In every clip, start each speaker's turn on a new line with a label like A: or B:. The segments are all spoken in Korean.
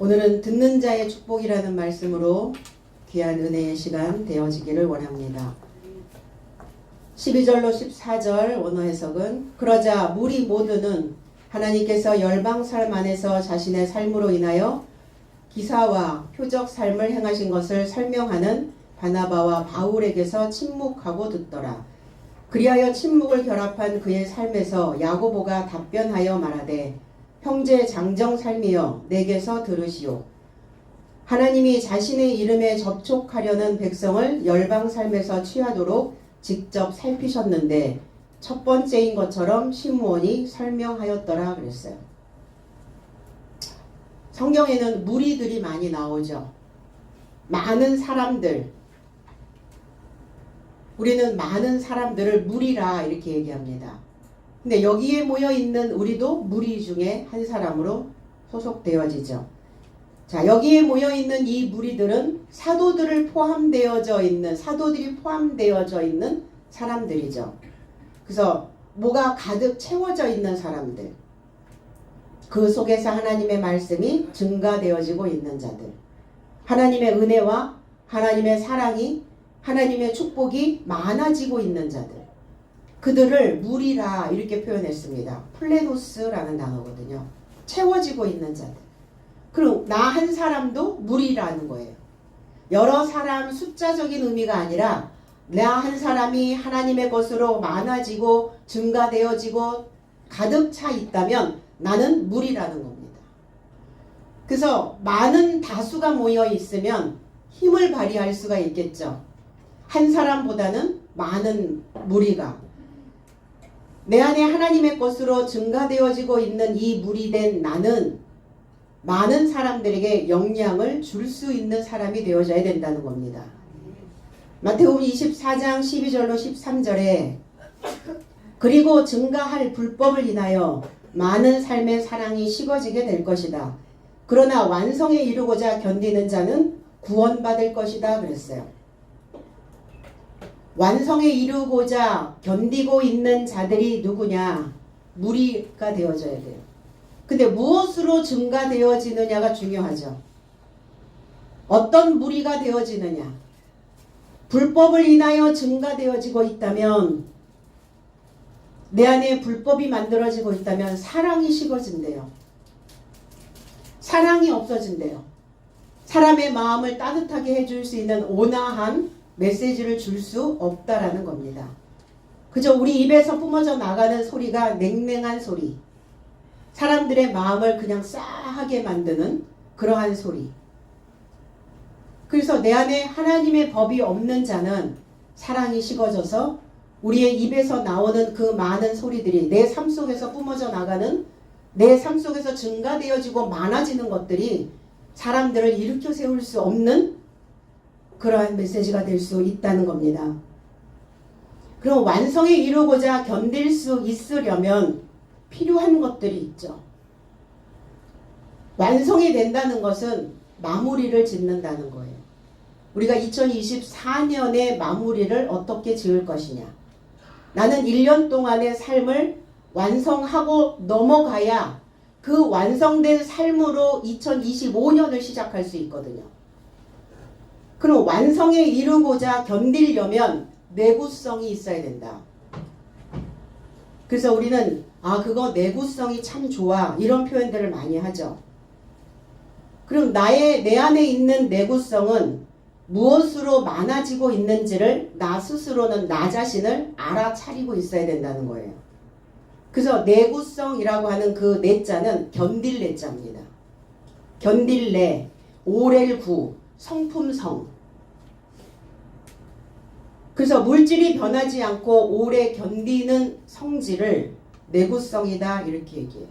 A: 오늘은 듣는 자의 축복이라는 말씀으로 귀한 은혜의 시간 되어지기를 원합니다. 12절로 14절 원어 해석은 그러자 무리 모두는 하나님께서 열방 삶 안에서 자신의 삶으로 인하여 기사와 표적 삶을 행하신 것을 설명하는 바나바와 바울에게서 침묵하고 듣더라. 그리하여 침묵을 결합한 그의 삶에서 야고보가 답변하여 말하되 형제 장정 삶이여 내게서 들으시오. 하나님이 자신의 이름에 접촉하려는 백성을 열방 삶에서 취하도록 직접 살피셨는데 첫 번째인 것처럼 시므온이 설명하였더라 그랬어요. 성경에는 무리들이 많이 나오죠. 많은 사람들. 우리는 많은 사람들을 무리라 이렇게 얘기합니다. 근데 여기에 모여 있는 우리도 무리 중에 한 사람으로 소속되어지죠. 자, 여기에 모여 있는 이 무리들은 사도들이 포함되어져 있는 사람들이죠. 그래서 뭐가 가득 채워져 있는 사람들. 그 속에서 하나님의 말씀이 증가되어지고 있는 자들. 하나님의 은혜와 하나님의 사랑이, 하나님의 축복이 많아지고 있는 자들. 그들을 무리라 이렇게 표현했습니다. 플레노스라는 단어거든요. 채워지고 있는 자들. 그리고 나 한 사람도 무리라는 거예요. 여러 사람 숫자적인 의미가 아니라 나 한 사람이 하나님의 것으로 많아지고 증가되어지고 가득 차 있다면 나는 무리라는 겁니다. 그래서 많은 다수가 모여 있으면 힘을 발휘할 수가 있겠죠. 한 사람보다는 많은 무리가. 내 안에 하나님의 것으로 증가되어지고 있는 이 무리된 나는 많은 사람들에게 영향을 줄 수 있는 사람이 되어져야 된다는 겁니다. 마태복음 24장 12절로 13절에 그리고 증가할 불법을 인하여 많은 삶의 사랑이 식어지게 될 것이다. 그러나 완성에 이르고자 견디는 자는 구원받을 것이다 그랬어요. 완성에 이르고자 견디고 있는 자들이 누구냐? 무리가 되어져야 돼요. 근데 무엇으로 증가되어지느냐가 중요하죠. 어떤 무리가 되어지느냐? 불법을 인하여 증가되어지고 있다면, 내 안에 불법이 만들어지고 있다면 사랑이 식어진대요. 사랑이 없어진대요. 사람의 마음을 따뜻하게 해줄 수 있는 온화한 메시지를 줄 수 없다라는 겁니다. 그저 우리 입에서 뿜어져 나가는 소리가 냉랭한 소리, 사람들의 마음을 그냥 싸하게 만드는 그러한 소리. 그래서 내 안에 하나님의 법이 없는 자는 사랑이 식어져서 우리의 입에서 나오는 그 많은 소리들이 내 삶 속에서 뿜어져 나가는, 내 삶 속에서 증가되어지고 많아지는 것들이 사람들을 일으켜 세울 수 없는 그러한 메시지가 될 수 있다는 겁니다. 그럼 완성에 이르고자 견딜 수 있으려면 필요한 것들이 있죠. 완성이 된다는 것은 마무리를 짓는다는 거예요. 우리가 2024년에 마무리를 어떻게 지을 것이냐. 나는 1년 동안의 삶을 완성하고 넘어가야 그 완성된 삶으로 2025년을 시작할 수 있거든요. 그럼 완성에 이르고자 견디려면 내구성이 있어야 된다. 그래서 우리는 그거 내구성이 참 좋아 이런 표현들을 많이 하죠. 그럼 내 안에 있는 내구성은 무엇으로 많아지고 있는지를 나 스스로는 나 자신을 알아차리고 있어야 된다는 거예요. 그래서 내구성이라고 하는 그 내자는 견딜 내자입니다. 견딜 내, 오렐 구, 성품성. 그래서 물질이 변하지 않고 오래 견디는 성질을 내구성이다 이렇게 얘기해요.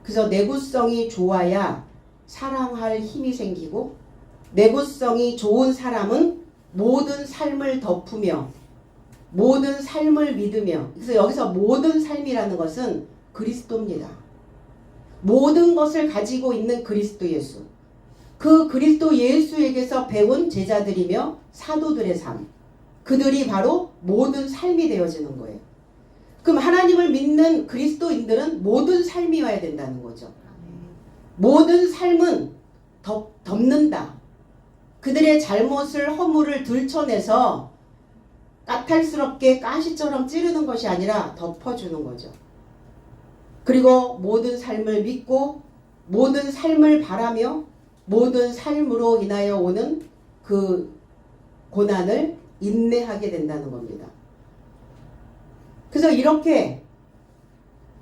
A: 그래서 내구성이 좋아야 사랑할 힘이 생기고, 내구성이 좋은 사람은 모든 삶을 덮으며 모든 삶을 믿으며, 그래서 여기서 모든 삶이라는 것은 그리스도입니다. 모든 것을 가지고 있는 그리스도 예수, 그 그리스도 예수에게서 배운 제자들이며 사도들의 삶, 그들이 바로 모든 삶이 되어지는 거예요. 그럼 하나님을 믿는 그리스도인들은 모든 삶이어야 된다는 거죠. 모든 삶은 덮는다. 그들의 잘못을 허물을 들춰내서 까탈스럽게 가시처럼 찌르는 것이 아니라 덮어주는 거죠. 그리고 모든 삶을 믿고 모든 삶을 바라며 모든 삶으로 인하여 오는 그 고난을 인내하게 된다는 겁니다. 그래서 이렇게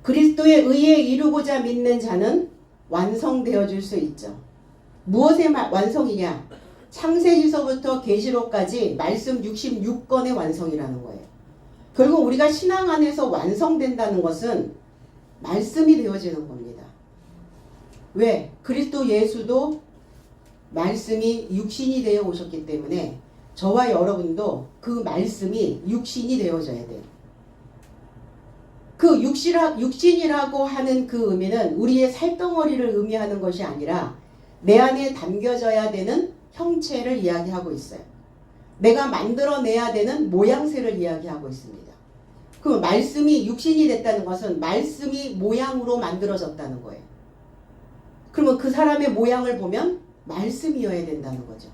A: 그리스도의 의에 이루고자 믿는 자는 완성되어 줄 수 있죠. 무엇의 완성이냐? 창세기서부터 계시록까지 말씀 66권의 완성이라는 거예요. 결국 우리가 신앙 안에서 완성된다는 것은 말씀이 되어지는 겁니다. 왜? 그리스도 예수도 말씀이 육신이 되어 오셨기 때문에 저와 여러분도 그 말씀이 육신이 되어져야 돼요. 그 육신이라고 하는 그 의미는 우리의 살덩어리를 의미하는 것이 아니라 내 안에 담겨져야 되는 형체를 이야기하고 있어요. 내가 만들어내야 되는 모양새를 이야기하고 있습니다. 그 말씀이 육신이 됐다는 것은 말씀이 모양으로 만들어졌다는 거예요. 그러면 그 사람의 모양을 보면 말씀이어야 된다는 거죠.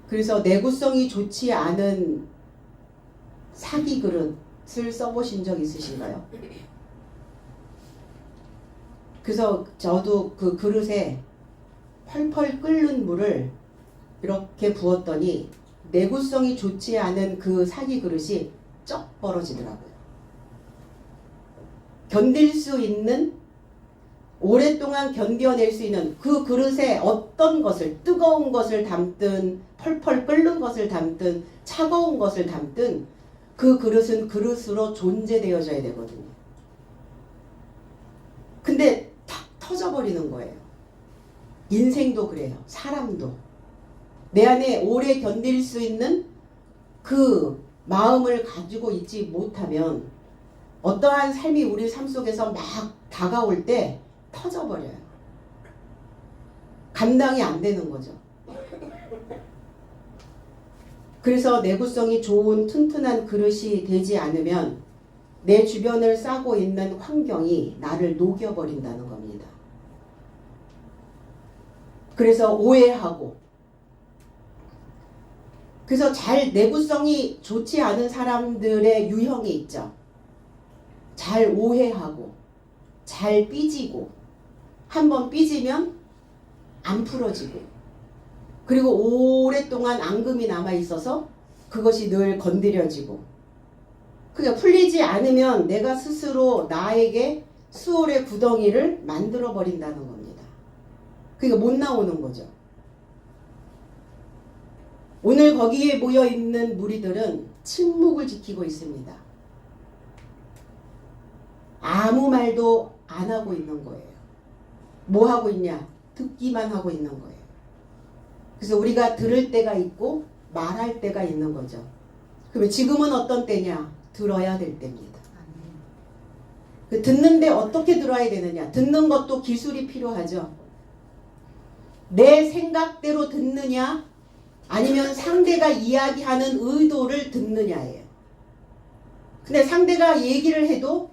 A: 그래서 내구성이 좋지 않은 사기 그릇을 써보신 적 있으신가요? 그래서 저도 그 그릇에 펄펄 끓는 물을 이렇게 부었더니 내구성이 좋지 않은 그 사기 그릇이 쩍 벌어지더라고요. 견딜 수 있는, 오랫동안 견뎌낼 수 있는 그 그릇에 어떤 것을, 뜨거운 것을 담든 펄펄 끓는 것을 담든 차가운 것을 담든 그 그릇은 그릇으로 존재되어져야 되거든요. 근데 탁 터져버리는 거예요. 인생도 그래요. 사람도. 내 안에 오래 견딜 수 있는 그 마음을 가지고 있지 못하면 어떠한 삶이 우리 삶 속에서 막 다가올 때 터져버려요. 감당이 안 되는 거죠. 그래서 내구성이 좋은 튼튼한 그릇이 되지 않으면 내 주변을 싸고 있는 환경이 나를 녹여버린다는 겁니다. 그래서 오해하고, 그래서 내구성이 좋지 않은 사람들의 유형이 있죠. 잘 오해하고, 잘 삐지고, 한번 삐지면 안 풀어지고, 그리고 오랫동안 앙금이 남아있어서 그것이 늘 건드려지고, 그러니까 풀리지 않으면 내가 스스로 나에게 수월의 구덩이를 만들어 버린다는 겁니다. 그러니까 못 나오는 거죠. 오늘 거기에 모여 있는 무리들은 침묵을 지키고 있습니다. 아무 말도 안 하고 있는 거예요. 뭐 하고 있냐? 듣기만 하고 있는 거예요. 그래서 우리가 들을 때가 있고 말할 때가 있는 거죠. 그러면 지금은 어떤 때냐? 들어야 될 때입니다. 듣는데 어떻게 들어야 되느냐? 듣는 것도 기술이 필요하죠. 내 생각대로 듣느냐? 아니면 상대가 이야기하는 의도를 듣느냐예요. 근데 상대가 얘기를 해도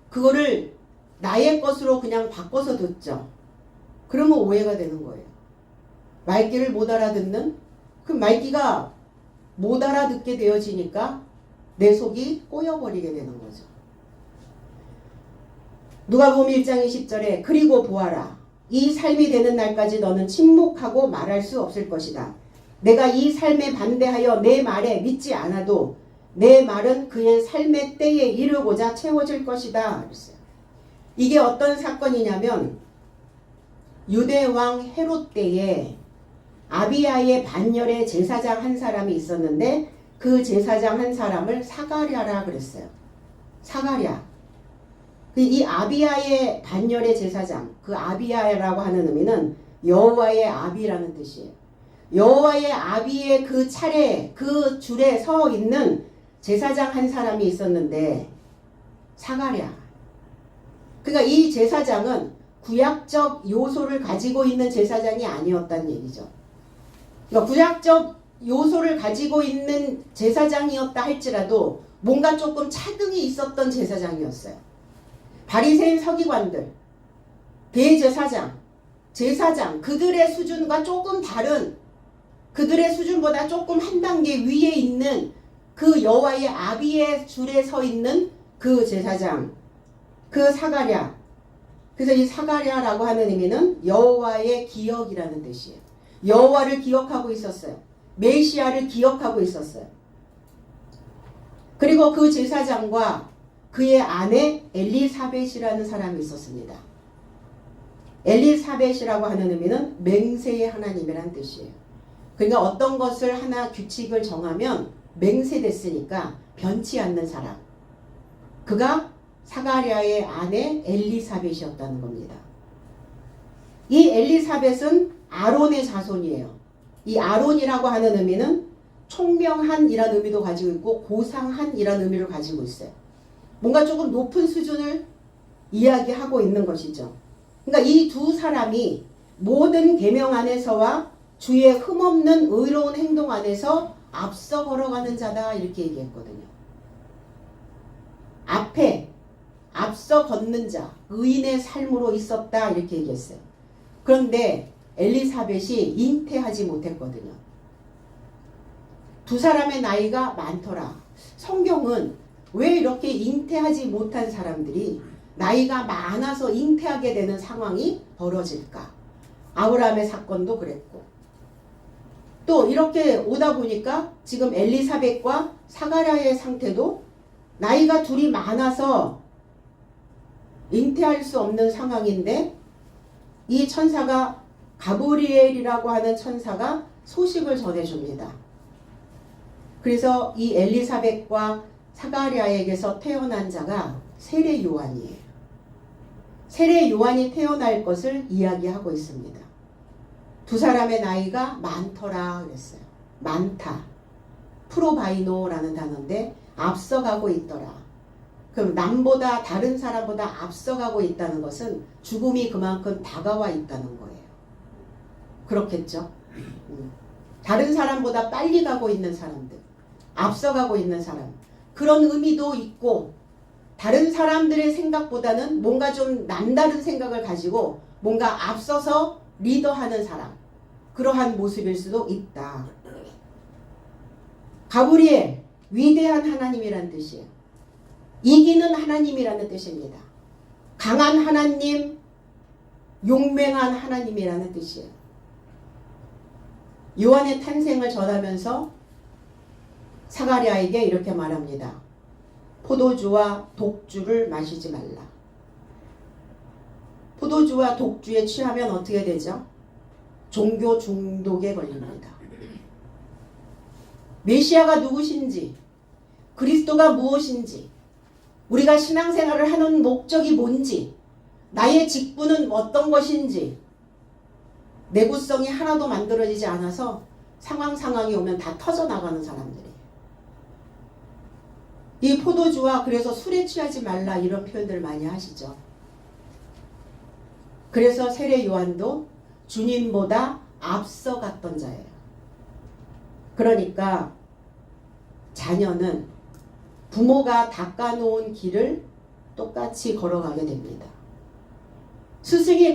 A: 그거를 나의 것으로 그냥 바꿔서 듣죠. 그러면 오해가 되는 거예요. 말귀를 못 알아듣는, 그 말귀가 못 알아듣게 되어지니까 내 속이 꼬여버리게 되는 거죠. 누가복음 1장 20절에 그리고 보아라. 이 삶이 되는 날까지 너는 침묵하고 말할 수 없을 것이다. 내가 이 삶에 반대하여 내 말에 믿지 않아도 내 말은 그의 삶의 때에 이르고자 채워질 것이다. 그랬어요. 이게 어떤 사건이냐면 유대왕 헤롯 때에 아비야의 반열에 제사장 한 사람이 있었는데 그 제사장 한 사람을 사가랴라 그랬어요. 사가랴. 이 아비야의 반열의 제사장, 그 아비야라고 하는 의미는 여호와의 아비라는 뜻이에요. 여호와의 아비의 그 차례, 그 줄에 서 있는 제사장 한 사람이 있었는데 사가랴. 그러니까 이 제사장은 구약적 요소를 가지고 있는 제사장이 아니었다는 얘기죠. 그러니까 구약적 요소를 가지고 있는 제사장이었다 할지라도 뭔가 조금 차등이 있었던 제사장이었어요. 바리새인 서기관들, 대제사장, 제사장, 그들의 수준과 조금 다른, 그들의 수준보다 조금 한 단계 위에 있는 그 여호와의 아비의 줄에 서 있는 그 제사장, 그 사가랴. 그래서 이 사가랴라고 하는 의미는 여호와의 기억이라는 뜻이에요. 여호와를 기억하고 있었어요. 메시아를 기억하고 있었어요. 그리고 그 제사장과 그의 아내 엘리사벳이라는 사람이 있었습니다. 엘리사벳이라고 하는 의미는 맹세의 하나님이란 뜻이에요. 그러니까 어떤 것을 하나 규칙을 정하면 맹세됐으니까 변치 않는 사람. 그가 사가랴의 아내 엘리사벳이었다는 겁니다. 이 엘리사벳은 아론의 자손이에요. 이 아론이라고 하는 의미는 총명한이라는 의미도 가지고 있고 고상한이라는 의미를 가지고 있어요. 뭔가 조금 높은 수준을 이야기하고 있는 것이죠. 그러니까 이 두 사람이 모든 계명 안에서와 주의 흠없는 의로운 행동 안에서 앞서 걸어가는 자다 이렇게 얘기했거든요. 앞에 앞서 걷는 자, 의인의 삶으로 있었다 이렇게 얘기했어요. 그런데 엘리사벳이 잉태하지 못했거든요. 두 사람의 나이가 많더라. 성경은 왜 이렇게 잉태하지 못한 사람들이 나이가 많아서 잉태하게 되는 상황이 벌어질까? 아브라함의 사건도 그랬고 또 이렇게 오다 보니까 지금 엘리사벳과 사가랴의 상태도 나이가 둘이 많아서 잉태할 수 없는 상황인데 이 천사가 가브리엘이라고 하는 천사가 소식을 전해줍니다. 그래서 이 엘리사벳과 사가랴에게서 태어난 자가 세례 요한이에요. 세례 요한이 태어날 것을 이야기하고 있습니다. 두 사람의 나이가 많더라 그랬어요. 많다. 프로바이노라는 단어인데 앞서가고 있더라. 그럼 남보다 다른 사람보다 앞서가고 있다는 것은 죽음이 그만큼 다가와 있다는 거예요. 그렇겠죠? 다른 사람보다 빨리 가고 있는 사람들, 앞서가고 있는 사람, 그런 의미도 있고 다른 사람들의 생각보다는 뭔가 좀 남다른 생각을 가지고 뭔가 앞서서 리더하는 사람, 그러한 모습일 수도 있다. 가브리엘, 위대한 하나님이란 뜻이에요. 이기는 하나님이라는 뜻입니다. 강한 하나님, 용맹한 하나님이라는 뜻이에요. 요한의 탄생을 전하면서 사가랴에게 이렇게 말합니다. 포도주와 독주를 마시지 말라. 포도주와 독주에 취하면 어떻게 되죠? 종교 중독에 걸립니다. 메시아가 누구신지, 그리스도가 무엇인지, 우리가 신앙생활을 하는 목적이 뭔지, 나의 직분은 어떤 것인지 내구성이 하나도 만들어지지 않아서 상황이 오면 다 터져나가는 사람들이. 이 포도주와 그래서 술에 취하지 말라 이런 표현들 많이 하시죠. 그래서 세례 요한도 주님보다 앞서갔던 자예요. 그러니까 자녀는 부모가 닦아놓은 길을 똑같이 걸어가게 됩니다. 스승이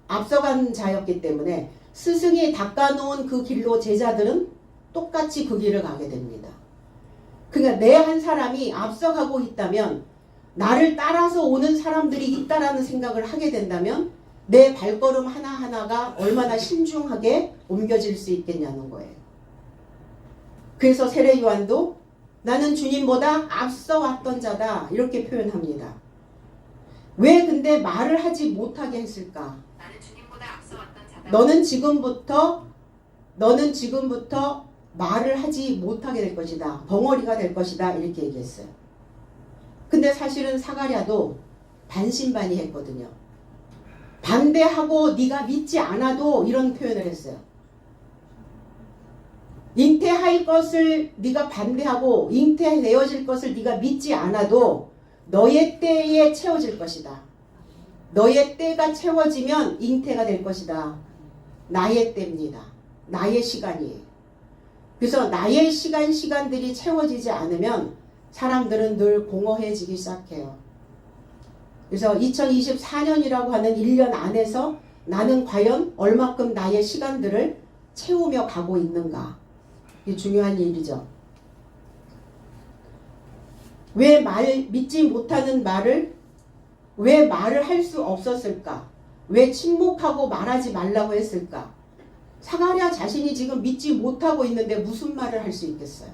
A: 앞서간 자였기 때문에 스승이 닦아놓은 그 길로 제자들은 똑같이 그 길을 가게 됩니다. 그러니까 내 한 사람이 앞서가고 있다면 나를 따라서 오는 사람들이 있다라는 생각을 하게 된다면 내 발걸음 하나하나가 얼마나 신중하게 옮겨질 수 있겠냐는 거예요. 그래서 세례 요한도 나는 주님보다 앞서 왔던 자다 이렇게 표현합니다. 왜 근데 말을 하지 못하게 했을까?
B: 나는 주님보다 앞서 왔던 자다.
A: 너는 지금부터 말을 하지 못하게 될 것이다. 벙어리가 될 것이다. 이렇게 얘기했어요. 근데 사실은 사가랴도 반신반의했거든요. 반대하고 네가 믿지 않아도 이런 표현을 했어요. 잉태할 것을 네가 반대하고 잉태되어질 것을 네가 믿지 않아도 너의 때에 채워질 것이다. 너의 때가 채워지면 잉태가 될 것이다. 나의 때입니다. 나의 시간이에요. 그래서 나의 시간들이 채워지지 않으면 사람들은 늘 공허해지기 시작해요. 그래서 2024년이라고 하는 1년 안에서 나는 과연 얼마큼 나의 시간들을 채우며 가고 있는가. 이게 중요한 일이죠. 왜 믿지 못하는 말을 왜 말을 할 수 없었을까? 왜 침묵하고 말하지 말라고 했을까? 사가랴 자신이 지금 믿지 못하고 있는데 무슨 말을 할 수 있겠어요?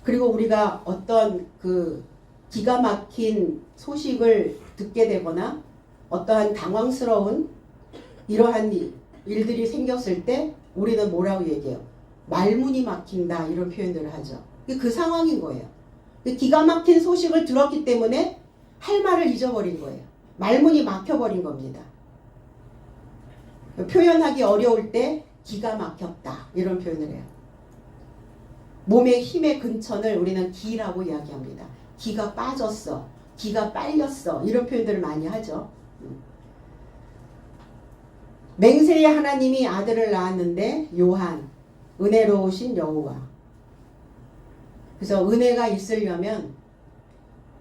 A: 그리고 우리가 어떤 기가 막힌 소식을 듣게 되거나 어떠한 당황스러운 이러한 일들이 생겼을 때 우리는 뭐라고 얘기해요? 말문이 막힌다, 이런 표현들을 하죠. 그 상황인 거예요. 기가 막힌 소식을 들었기 때문에 할 말을 잊어버린 거예요. 말문이 막혀버린 겁니다. 표현하기 어려울 때 기가 막혔다, 이런 표현을 해요. 몸의 힘의 근천을 우리는 기라고 이야기합니다. 기가 빠졌어, 기가 빨렸어, 이런 표현들을 많이 하죠. 맹세의 하나님이 아들을 낳았는데 요한, 은혜로우신 여호와. 그래서 은혜가 있으려면,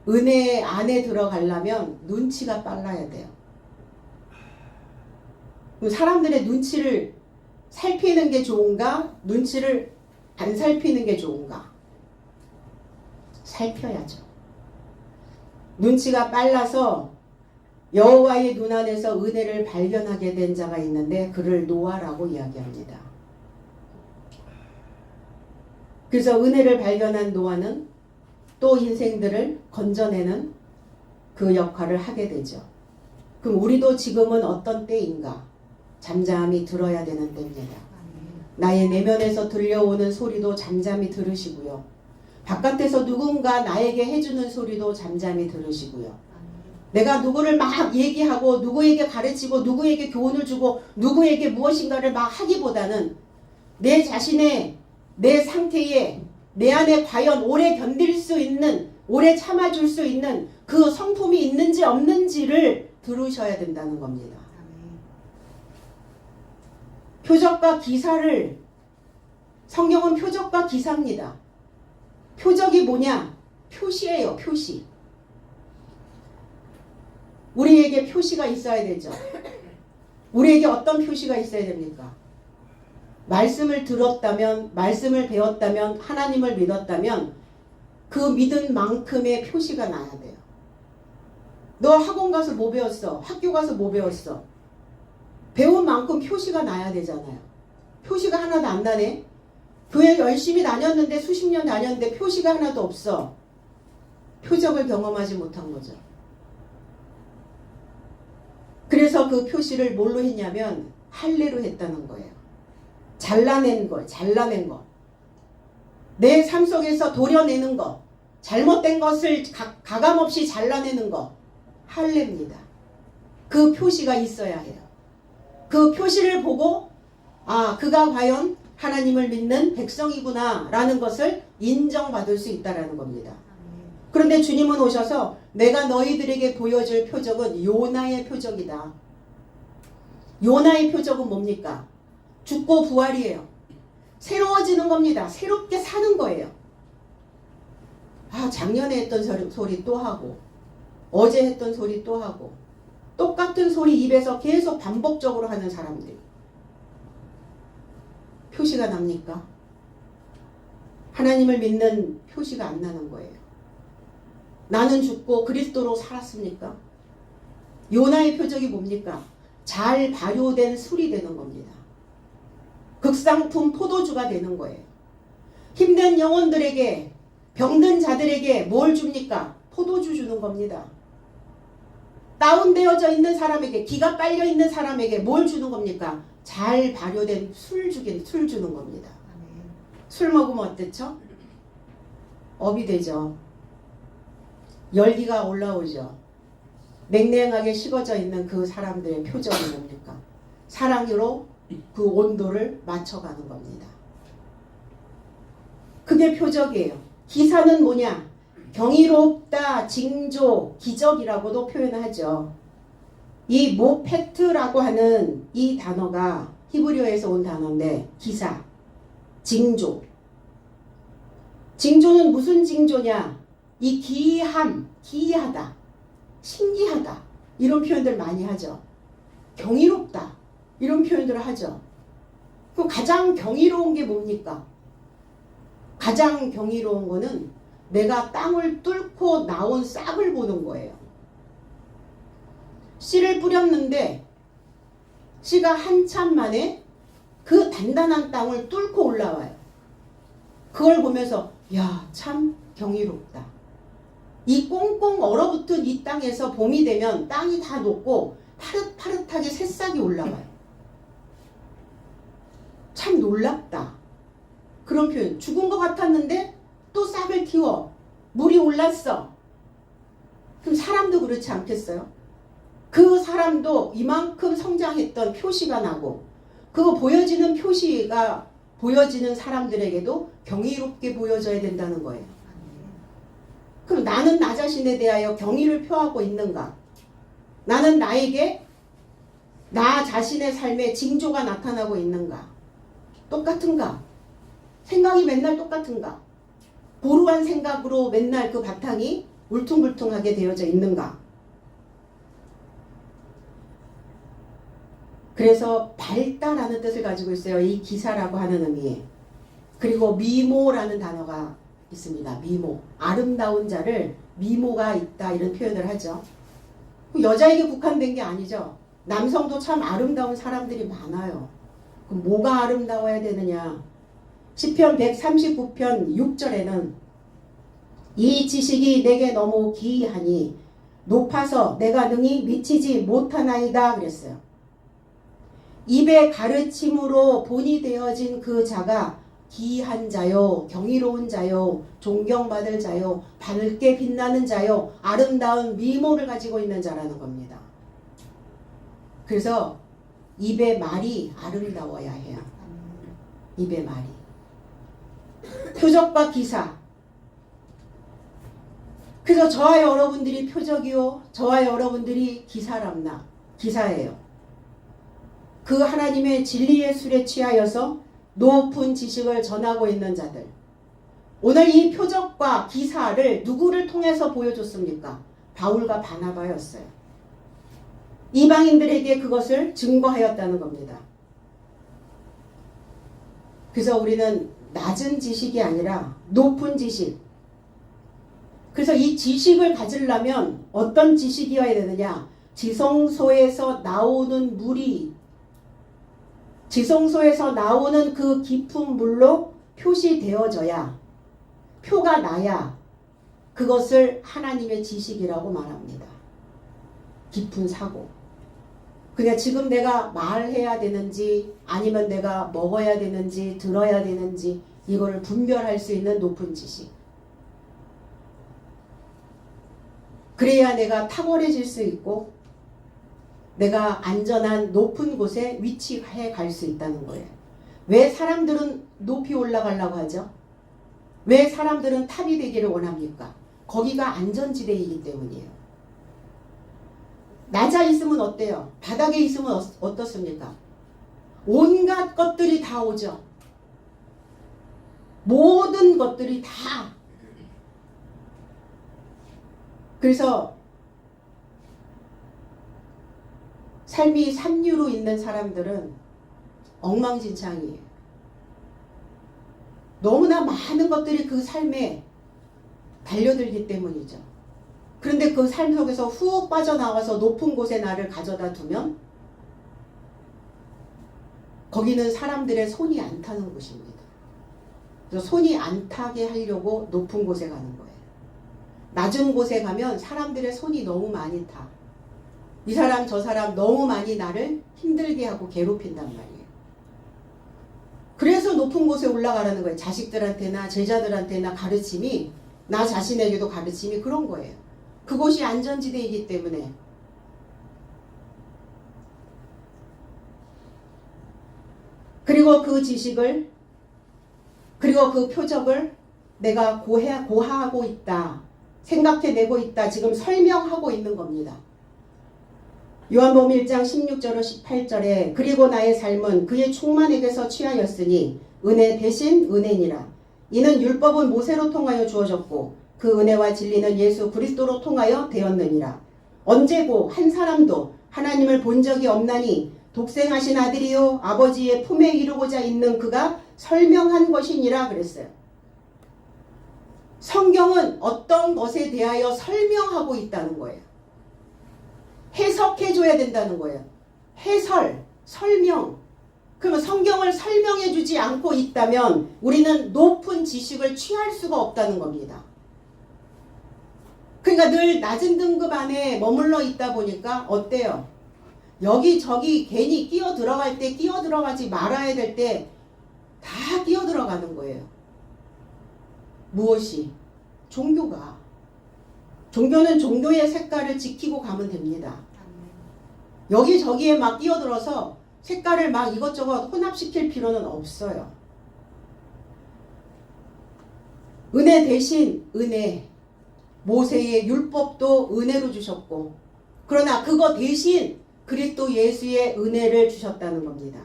A: 은혜 안에 들어가려면 눈치가 빨라야 돼요. 사람들의 눈치를 살피는 게 좋은가? 눈치를 안 살피는 게 좋은가? 살펴야죠. 눈치가 빨라서 여호와의 눈 안에서 은혜를 발견하게 된 자가 있는데 그를 노아라고 이야기합니다. 그래서 은혜를 발견한 노아는 또 인생들을 건져내는 그 역할을 하게 되죠. 그럼 우리도 지금은 어떤 때인가? 잠잠히 들어야 되는 때입니다. 나의 내면에서 들려오는 소리도 잠잠히 들으시고요. 바깥에서 누군가 나에게 해주는 소리도 잠잠히 들으시고요. 내가 누구를 막 얘기하고 누구에게 가르치고 누구에게 교훈을 주고 누구에게 무엇인가를 막 하기보다는 내 자신의 내 상태에 내 안에 과연 오래 견딜 수 있는, 오래 참아줄 수 있는 그 성품이 있는지 없는지를 들으셔야 된다는 겁니다. 표적과 기사를, 성경은 표적과 기사입니다. 표적이 뭐냐? 표시예요, 표시. 우리에게 표시가 있어야 되죠. 우리에게 어떤 표시가 있어야 됩니까? 말씀을 들었다면, 말씀을 배웠다면, 하나님을 믿었다면 그 믿은 만큼의 표시가 나야 돼요. 너 학원 가서 뭐 배웠어? 학교 가서 뭐 배웠어? 배운 만큼 표시가 나야 되잖아요. 표시가 하나도 안 나네? 교회 열심히 다녔는데 수십 년 다녔는데 표시가 하나도 없어. 표적을 경험하지 못한 거죠. 그래서 그 표시를 뭘로 했냐면 할례로 했다는 거예요. 잘라낸 거, 잘라낸 거. 내 삶 속에서 도려내는 거, 잘못된 것을 가감없이 잘라내는 거, 할례입니다. 그 표시가 있어야 해요. 그 표시를 보고 아, 그가 과연 하나님을 믿는 백성이구나 라는 것을 인정받을 수 있다는 겁니다. 그런데 주님은 오셔서 내가 너희들에게 보여줄 표적은 요나의 표적이다. 요나의 표적은 뭡니까? 죽고 부활이에요. 새로워지는 겁니다. 새롭게 사는 거예요. 아, 작년에 했던 소리 또 하고 어제 했던 소리 또 하고 똑같은 소리 입에서 계속 반복적으로 하는 사람들. 표시가 납니까? 하나님을 믿는 표시가 안 나는 거예요. 나는 죽고 그리스도로 살았습니까? 요나의 표적이 뭡니까? 잘 발효된 술이 되는 겁니다. 극상품 포도주가 되는 거예요. 힘든 영혼들에게, 병든 자들에게 뭘 줍니까? 포도주 주는 겁니다. 다운되어져 있는 사람에게, 기가 빨려 있는 사람에게 뭘 주는 겁니까? 잘 발효된 술 주는 겁니다. 술 먹으면 어떻죠? 업이 되죠. 열기가 올라오죠. 냉랭하게 식어져 있는 그 사람들의 표정이 뭡니까? 사랑으로 그 온도를 맞춰가는 겁니다. 그게 표적이에요. 기사는 뭐냐? 경이롭다, 징조, 기적이라고도 표현하죠. 이 모페트라고 하는 이 단어가 히브리어에서 온 단어인데 기사, 징조. 징조는 무슨 징조냐? 이 기이함, 기이하다, 신기하다 이런 표현들 많이 하죠. 경이롭다 이런 표현들을 하죠. 그럼 가장 경이로운 게 뭡니까? 가장 경이로운 거는 내가 땅을 뚫고 나온 싹을 보는 거예요. 씨를 뿌렸는데 씨가 한참 만에 그 단단한 땅을 뚫고 올라와요. 그걸 보면서 야, 참 경이롭다. 이 꽁꽁 얼어붙은 이 땅에서 봄이 되면 땅이 다 녹고 파릇파릇하게 새싹이 올라와요. 참 놀랍다. 그런 표현. 죽은 것 같았는데 또 싹을 틔워. 물이 올랐어. 그럼 사람도 그렇지 않겠어요? 그 사람도 이만큼 성장했던 표시가 나고 그거 보여지는 표시가 보여지는 사람들에게도 경이롭게 보여져야 된다는 거예요. 그럼 나는 나 자신에 대하여 경의를 표하고 있는가? 나는 나에게 나 자신의 삶에 징조가 나타나고 있는가? 똑같은가? 생각이 맨날 똑같은가? 보루한 생각으로 맨날 그 바탕이 울퉁불퉁하게 되어져 있는가? 그래서 밝다라는 뜻을 가지고 있어요. 이 기사라고 하는 의미에. 그리고 미모라는 단어가 있습니다. 미모. 아름다운 자를 미모가 있다 이런 표현을 하죠. 여자에게 국한된 게 아니죠. 남성도 참 아름다운 사람들이 많아요. 그럼 뭐가 아름다워야 되느냐? 시편 139편 6절에는 이 지식이 내게 너무 기이하니 높아서 내가 능히 미치지 못하나이다 그랬어요. 입의 가르침으로 본이 되어진 그 자가 기이한 자요, 경이로운 자요, 존경받을 자요, 밝게 빛나는 자요, 아름다운 미모를 가지고 있는 자라는 겁니다. 그래서 입의 말이 아름다워야 해요. 입의 말이. 표적과 기사. 그래서 저와 여러분들이 표적이요, 저와 여러분들이 기사예요. 그 하나님의 진리의 술에 취하여서 높은 지식을 전하고 있는 자들. 오늘 이 표적과 기사를 누구를 통해서 보여줬습니까? 바울과 바나바였어요. 이방인들에게 그것을 증거하였다는 겁니다. 그래서 우리는 낮은 지식이 아니라 높은 지식. 그래서 이 지식을 가지려면 어떤 지식이어야 되느냐? 지성소에서 나오는 물이 지성소에서 나오는 그 깊은 물로 표시되어져야 표가 나야 그것을 하나님의 지식이라고 말합니다. 깊은 사고. 그냥 지금 내가 말해야 되는지 아니면 내가 먹어야 되는지 들어야 되는지 이거를 분별할 수 있는 높은 지식. 그래야 내가 탁월해질 수 있고 내가 안전한 높은 곳에 위치해 갈 수 있다는 거예요. 왜 사람들은 높이 올라가려고 하죠? 왜 사람들은 탑이 되기를 원합니까? 거기가 안전지대이기 때문이에요. 낮아 있으면 어때요? 바닥에 있으면 어떻습니까? 온갖 것들이 다 오죠. 모든 것들이 다. 그래서 삶이 삼류로 있는 사람들은 엉망진창이에요. 너무나 많은 것들이 그 삶에 달려들기 때문이죠. 그런데 그 삶 속에서 훅 빠져나와서 높은 곳에 나를 가져다 두면 거기는 사람들의 손이 안 타는 곳입니다. 그래서 손이 안 타게 하려고 높은 곳에 가는 거예요. 낮은 곳에 가면 사람들의 손이 너무 많이 타. 이 사람 저 사람 너무 많이 나를 힘들게 하고 괴롭힌단 말이에요. 그래서 높은 곳에 올라가라는 거예요. 자식들한테나 제자들한테나 가르침이 나 자신에게도 가르침이 그런 거예요. 그곳이 안전지대이기 때문에. 그리고 그 지식을 그리고 그 표적을 내가 고하고 있다. 생각해내고 있다. 지금 설명하고 있는 겁니다. 요한복음 1장 16절로 18절에 그리고 나의 삶은 그의 충만에게서 취하였으니 은혜 대신 은혜니라. 이는 율법은 모세로 통하여 주어졌고 그 은혜와 진리는 예수 그리스도로 통하여 되었느니라. 언제고 한 사람도 하나님을 본 적이 없나니 독생하신 아들이요 아버지의 품에 이루고자 있는 그가 설명한 것이니라 그랬어요. 성경은 어떤 것에 대하여 설명하고 있다는 거예요. 해석해줘야 된다는 거예요. 해설, 설명. 그러면 성경을 설명해주지 않고 있다면 우리는 높은 지식을 취할 수가 없다는 겁니다. 그러니까 늘 낮은 등급 안에 머물러 있다 보니까 어때요? 여기저기 괜히 끼어 들어갈 때 끼어 들어가지 말아야 될 때 다 끼어 들어가는 거예요. 무엇이? 종교가. 종교는 종교의 색깔을 지키고 가면 됩니다. 여기저기에 막 끼어들어서 색깔을 막 이것저것 혼합시킬 필요는 없어요. 은혜 대신 은혜. 모세의 율법도 은혜로 주셨고 그러나 그거 대신 그리스도 예수의 은혜를 주셨다는 겁니다.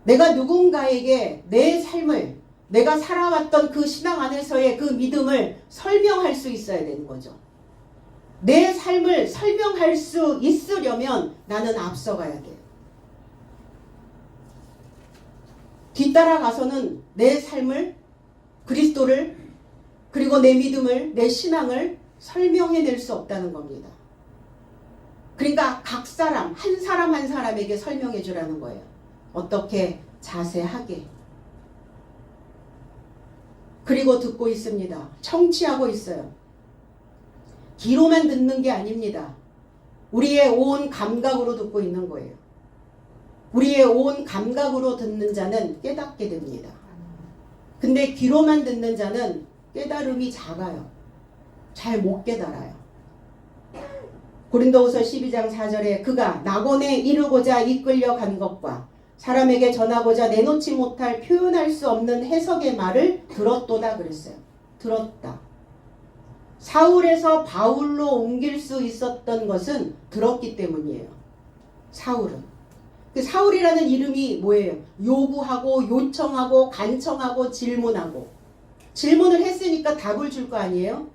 A: 내가 누군가에게 내 삶을 내가 살아왔던 그 신앙 안에서의 그 믿음을 설명할 수 있어야 되는 거죠. 내 삶을 설명할 수 있으려면 나는 앞서가야 돼요. 뒤따라가서는 내 삶을 그리스도를 그리고 내 믿음을 내 신앙을 설명해낼 수 없다는 겁니다. 그러니까 각 사람 한 사람 한 사람에게 설명해 주라는 거예요. 어떻게? 자세하게. 그리고 듣고 있습니다. 청취하고 있어요. 귀로만 듣는 게 아닙니다. 우리의 온 감각으로 듣고 있는 거예요. 우리의 온 감각으로 듣는 자는 깨닫게 됩니다. 근데 귀로만 듣는 자는 깨달음이 작아요. 잘 못 깨달아요. 고린도후서 12장 4절에 그가 낙원에 이르고자 이끌려 간 것과 사람에게 전하고자 내놓지 못할 표현할 수 없는 해석의 말을 들었도다 그랬어요. 들었다. 사울에서 바울로 옮길 수 있었던 것은 들었기 때문이에요. 사울은. 그 사울이라는 이름이 뭐예요? 요구하고 요청하고 간청하고 질문하고. 질문을 했으니까 답을 줄 거 아니에요?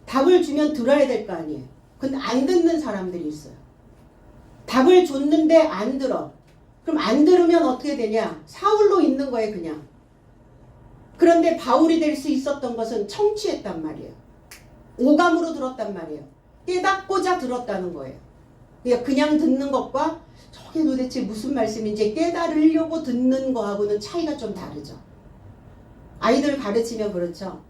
A: 답을 주면 들어야 될 거 아니에요? 근데 안 듣는 사람들이 있어요. 답을 줬는데 안 들어. 그럼 안 들으면 어떻게 되냐? 사울로 있는 거예요, 그냥. 그런데 바울이 될 수 있었던 것은 청취했단 말이에요. 오감으로 들었단 말이에요. 깨닫고자 들었다는 거예요. 그냥 듣는 것과 저게 도대체 무슨 말씀인지 깨달으려고 듣는 거하고는 차이가 좀 다르죠. 아이들 가르치면 그렇죠.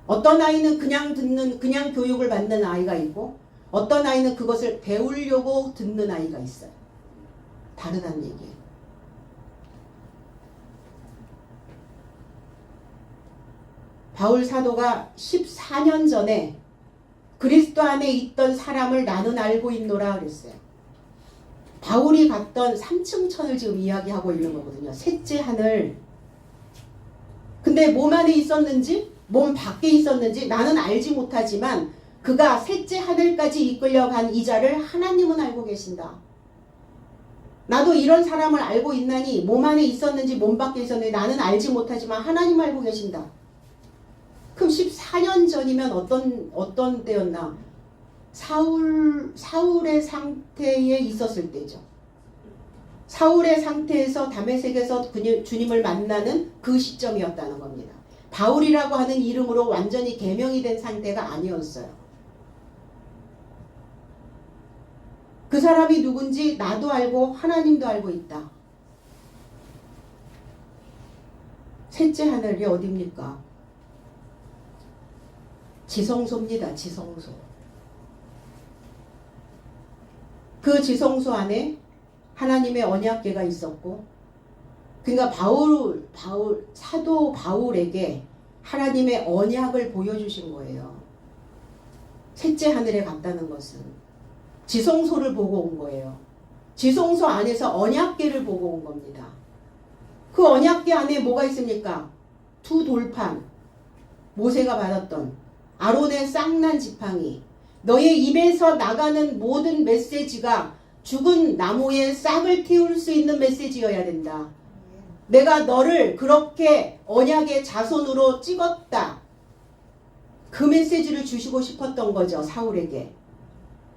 A: 어떤 아이는 그냥 듣는, 그냥 교육을 받는 아이가 있고 어떤 아이는 그것을 배우려고 듣는 아이가 있어요. 다르다는 얘기예요. 바울 사도가 14년 전에 그리스도 안에 있던 사람을 나는 알고 있노라 그랬어요. 바울이 갔던 3층 천을 지금 이야기하고 있는 거거든요. 셋째 하늘. 근데 몸 안에 있었는지 몸 밖에 있었는지 나는 알지 못하지만 그가 셋째 하늘까지 이끌려간 이자를 하나님은 알고 계신다. 나도 이런 사람을 알고 있나니 몸 안에 있었는지 몸 밖에 있었는지 나는 알지 못하지만 하나님 알고 계신다. 그럼 14년 전이면 어떤 때였나? 사울의 상태에 있었을 때죠. 사울의 상태에서 다메섹에서 주님을 만나는 그 시점이었다는 겁니다. 바울이라고 하는 이름으로 완전히 계명이 된 상태가 아니었어요. 그 사람이 누군지 나도 알고 하나님도 알고 있다. 셋째 하늘이 어디입니까? 지성소입니다. 지성소. 그 지성소 안에 하나님의 언약궤가 있었고 그러니까 사도 바울에게 하나님의 언약을 보여주신 거예요. 셋째 하늘에 갔다는 것은 지성소를 보고 온 거예요. 지성소 안에서 언약궤를 보고 온 겁니다. 그 언약궤 안에 뭐가 있습니까? 두 돌판, 모세가 받았던 아론의 쌍난 지팡이, 너의 입에서 나가는 모든 메시지가 죽은 나무에 싹을 틔울 수 있는 메시지여야 된다. 내가 너를 그렇게 언약의 자손으로 찍었다. 그 메시지를 주시고 싶었던 거죠. 사울에게.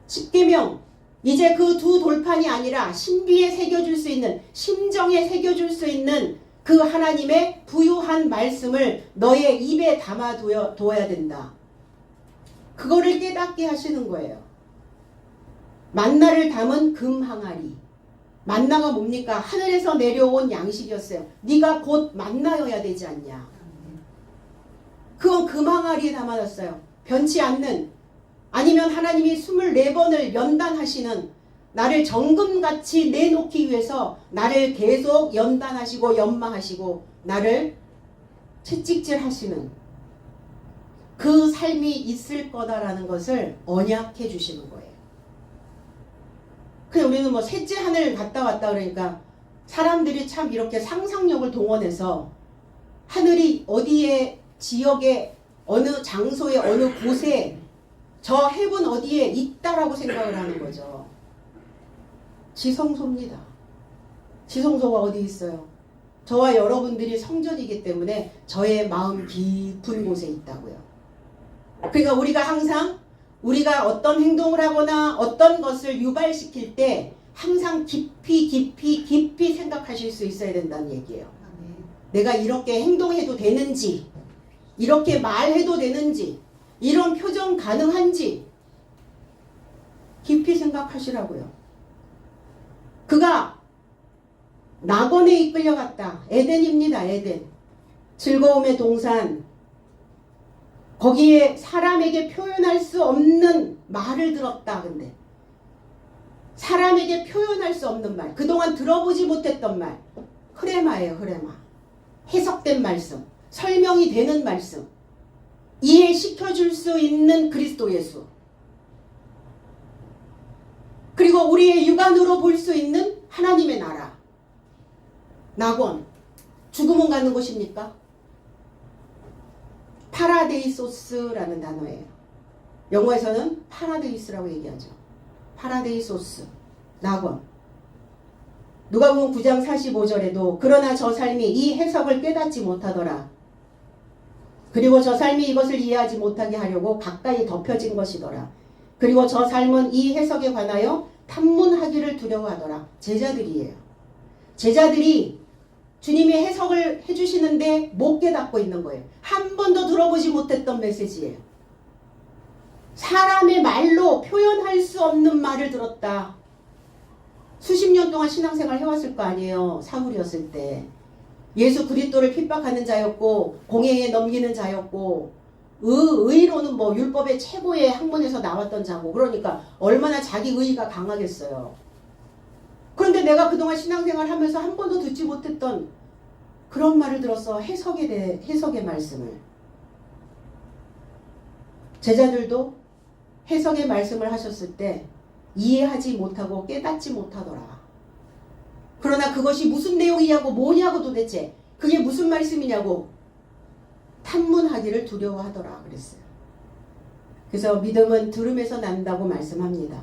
A: 십계명, 이제 그 두 돌판이 아니라 신비에 새겨줄 수 있는, 심정에 새겨줄 수 있는 그 하나님의 부유한 말씀을 너의 입에 담아두어야 된다. 그거를 깨닫게 하시는 거예요. 만나를 담은 금 항아리. 만나가 뭡니까? 하늘에서 내려온 양식이었어요. 네가 곧 만나여야 되지 않냐. 그건 금 항아리에 담아놨어요. 변치 않는, 아니면 하나님이 24번을 연단하시는, 나를 정금같이 내놓기 위해서 나를 계속 연단하시고 연마하시고 나를 채찍질하시는 그 삶이 있을 거다라는 것을 언약해 주시는 거예요. 그냥 우리는 뭐 셋째 하늘 갔다 왔다 그러니까 사람들이 참 이렇게 상상력을 동원해서 하늘이 어디에, 지역에, 어느 장소에, 어느 곳에, 저 해분 어디에 있다라고 생각을 하는 거죠. 지성소입니다. 지성소가 어디 있어요? 저와 여러분들이 성전이기 때문에 저의 마음 깊은 곳에 있다고요. 그러니까 우리가 항상 우리가 어떤 행동을 하거나 어떤 것을 유발시킬 때 항상 깊이 생각하실 수 있어야 된다는 얘기예요. 내가 이렇게 행동해도 되는지, 이렇게 말해도 되는지, 이런 표정 가능한지 깊이 생각하시라고요. 그가 낙원에 이끌려갔다. 에덴입니다. 에덴. 즐거움의 동산. 거기에 사람에게 표현할 수 없는 말을 들었다. 근데 사람에게 표현할 수 없는 말, 그동안 들어보지 못했던 말, 흐레마예요. 흐레마. 해석된 말씀, 설명이 되는 말씀, 이해시켜줄 수 있는 그리스도 예수, 그리고 우리의 육안으로 볼 수 있는 하나님의 나라. 낙원, 죽음은 가는 곳입니까? 파라데이소스라는 단어예요. 영어에서는 파라데이스라고 얘기하죠. 파라데이소스, 낙원. 누가복음 9장 45절에도 그러나 저 삶이 이 해석을 깨닫지 못하더라. 그리고 저 삶이 이것을 이해하지 못하게 하려고 가까이 덮여진 것이더라. 그리고 저 삶은 이 해석에 관하여 탐문하기를 두려워하더라. 제자들이에요. 제자들이 주님이 해석을 해주시는데 못 깨닫고 있는 거예요. 한 번도 들어보지 못했던 메시지예요. 사람의 말로 표현할 수 없는 말을 들었다. 수십 년 동안 신앙생활 해왔을 거 아니에요. 사울이었을 때. 예수 그리스도를 핍박하는 자였고 공회에 넘기는 자였고 의로는 뭐 율법의 최고의 학문에서 나왔던 자고, 그러니까 얼마나 자기 의의가 강하겠어요. 그런데 내가 그동안 신앙생활 하면서 한 번도 듣지 못했던 그런 말을 들어서 해석의 말씀을, 제자들도 해석의 말씀을 하셨을 때 이해하지 못하고 깨닫지 못하더라. 그러나 그것이 무슨 내용이냐고, 뭐냐고, 도대체 그게 무슨 말씀이냐고 탐문하기를 두려워하더라 그랬어요. 그래서 믿음은 들음에서 난다고 말씀합니다.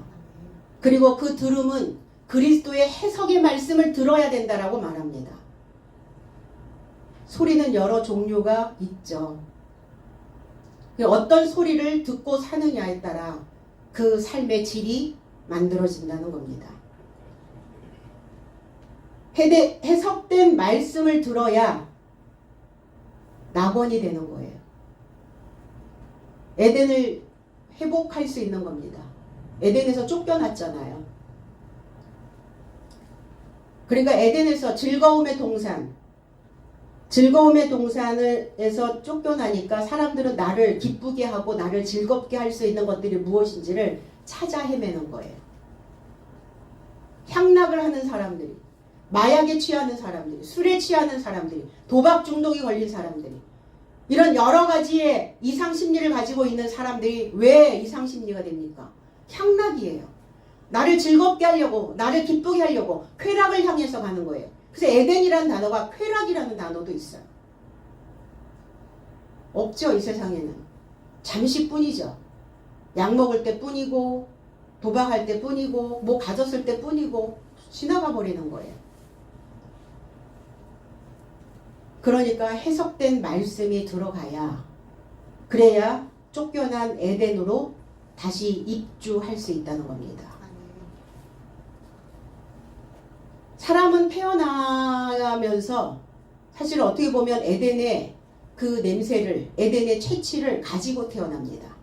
A: 그리고 그 들음은 그리스도의 해석의 말씀을 들어야 된다라고 말합니다. 소리는 여러 종류가 있죠. 어떤 소리를 듣고 사느냐에 따라 그 삶의 질이 만들어진다는 겁니다. 해석된 말씀을 들어야 낙원이 되는 거예요. 에덴을 회복할 수 있는 겁니다. 에덴에서 쫓겨났잖아요. 그러니까 에덴에서 즐거움의 동산에서 쫓겨나니까 사람들은 나를 기쁘게 하고 나를 즐겁게 할 수 있는 것들이 무엇인지를 찾아 헤매는 거예요. 향락을 하는 사람들이, 마약에 취하는 사람들이, 술에 취하는 사람들이, 도박 중독이 걸린 사람들이, 이런 여러 가지의 이상심리를 가지고 있는 사람들이 왜 이상심리가 됩니까? 향락이에요. 나를 즐겁게 하려고, 나를 기쁘게 하려고 쾌락을 향해서 가는 거예요. 그래서 에덴이라는 단어가 쾌락이라는 단어도 있어요. 없죠, 이 세상에는. 잠시뿐이죠. 약 먹을 때 뿐이고 도박할 때 뿐이고 뭐 가졌을 때 뿐이고 지나가 버리는 거예요. 그러니까 해석된 말씀이 들어가야 그래야 쫓겨난 에덴으로 다시 입주할 수 있다는 겁니다. 사람은 태어나면서 사실 어떻게 보면 에덴의 그 냄새를, 에덴의 채취를 가지고 태어납니다.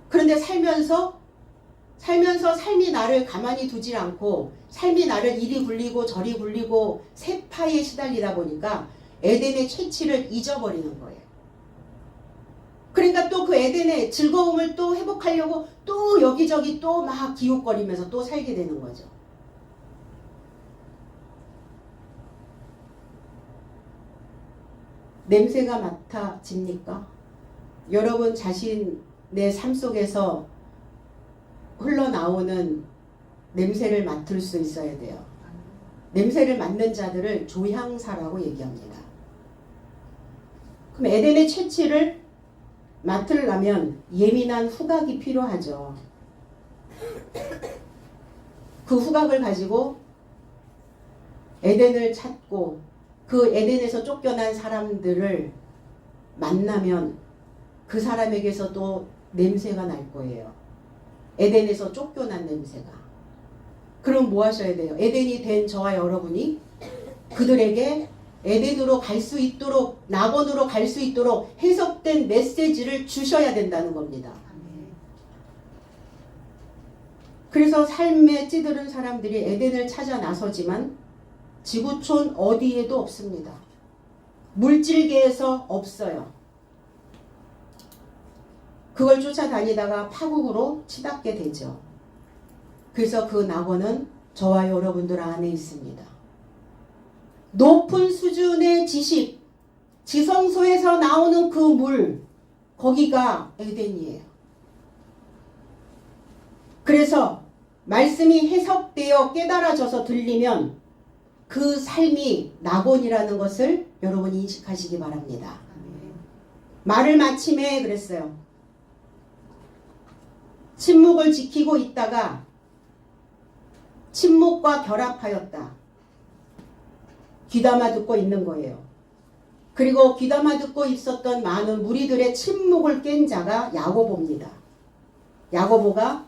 A: 그런데 살면서 삶이 나를 가만히 두질 않고 삶이 나를 이리 굴리고 저리 굴리고 세파에 시달리다 보니까 에덴의 채취를 잊어버리는 거예요. 그러니까 또 그 에덴의 즐거움을 또 회복하려고 또 여기저기 또 막 기웃거리면서 또 살게 되는 거죠. 냄새가 맡아집니까? 여러분 자신의 삶 속에서 흘러나오는 냄새를 맡을 수 있어야 돼요. 냄새를 맡는 자들을 조향사라고 얘기합니다. 그럼 에덴의 채취를 맡으려면 예민한 후각이 필요하죠. 그 후각을 가지고 에덴을 찾고 그 에덴에서 쫓겨난 사람들을 만나면 그 사람에게서도 냄새가 날 거예요. 에덴에서 쫓겨난 냄새가. 그럼 뭐 하셔야 돼요? 에덴이 된 저와 여러분이 그들에게 에덴으로 갈 수 있도록, 낙원으로 갈 수 있도록 해석된 메시지를 주셔야 된다는 겁니다. 그래서 삶에 찌들은 사람들이 에덴을 찾아 나서지만 지구촌 어디에도 없습니다. 물질계에서 없어요. 그걸 쫓아다니다가 파국으로 치닫게 되죠. 그래서 그 낙원은 저와 여러분들 안에 있습니다. 높은 수준의 지식, 지성소에서 나오는 그 물, 거기가 에덴이에요. 그래서 말씀이 해석되어 깨달아져서 들리면 그 삶이 낙원이라는 것을 여러분이 인식하시기 바랍니다. 말을 마침에 그랬어요. 침묵을 지키고 있다가 침묵과 결합하였다. 귀담아 듣고 있는 거예요. 그리고 귀담아 듣고 있었던 많은 무리들의 침묵을 깬 자가 야고보입니다. 야고보가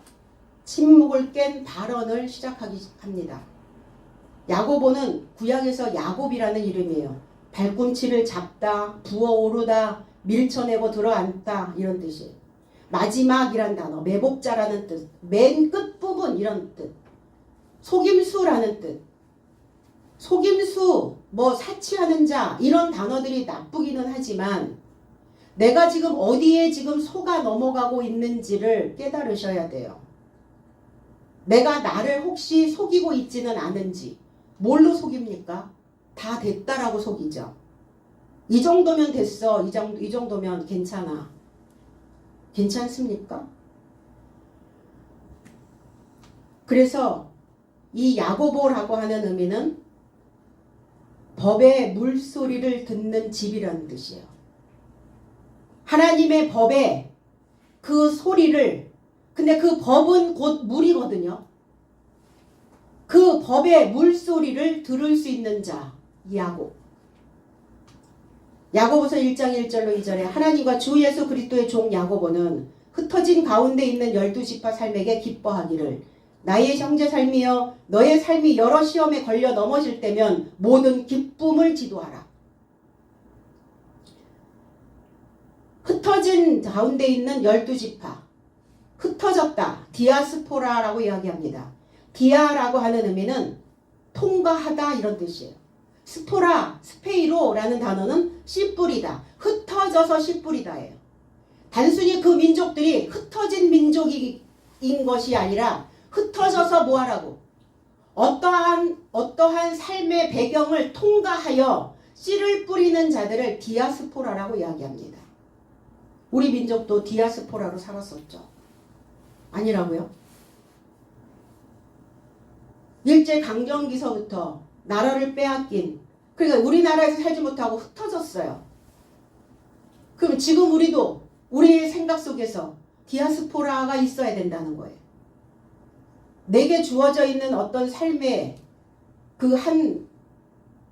A: 침묵을 깬 발언을 시작하기 합니다. 야고보는 구약에서 야곱이라는 이름이에요. 발꿈치를 잡다, 부어오르다, 밀쳐내고 들어앉다 이런 뜻이에요. 마지막이란 단어, 매복자라는 뜻, 맨 끝부분 이런 뜻, 속임수라는 뜻. 속임수, 뭐 사치하는 자 이런 단어들이 나쁘기는 하지만 내가 지금 어디에 지금 속아 넘어가고 있는지를 깨달으셔야 돼요. 내가 나를 혹시 속이고 있지는 않은지. 뭘로 속입니까? 다 됐다라고 속이죠. 이 정도면 됐어. 이 정도면 괜찮아. 괜찮습니까? 그래서 이 야고보라고 하는 의미는 법의 물소리를 듣는 집이라는 뜻이에요. 하나님의 법의 그 소리를, 근데 그 법은 곧 물이거든요. 그 법의 물소리를 들을 수 있는 자, 야곱. 야고보서 1장 1절로 2절에 하나님과 주 예수 그리스도의 종 야고보는 흩어진 가운데 있는 12지파 삶에게 기뻐하기를 나의 형제 삶이여 너의 삶이 여러 시험에 걸려 넘어질 때면 모든 기쁨을 지도하라. 흩어진 가운데 있는 12지파. 흩어졌다. 디아스포라라고 이야기합니다. 디아라고 하는 의미는 통과하다 이런 뜻이에요. 스포라, 스페이로라는 단어는 씨 뿌리다. 흩어져서 씨 뿌리다예요. 단순히 그 민족들이 흩어진 민족인 것이 아니라 흩어져서 뭐하라고? 어떠한 삶의 배경을 통과하여 씨를 뿌리는 자들을 디아스포라라고 이야기합니다. 우리 민족도 디아스포라로 살았었죠. 아니라고요? 일제강점기서부터 나라를 빼앗긴, 그러니까 우리나라에서 살지 못하고 흩어졌어요. 그럼 지금 우리도 우리의 생각 속에서 디아스포라가 있어야 된다는 거예요. 내게 주어져 있는 어떤 삶의 그 한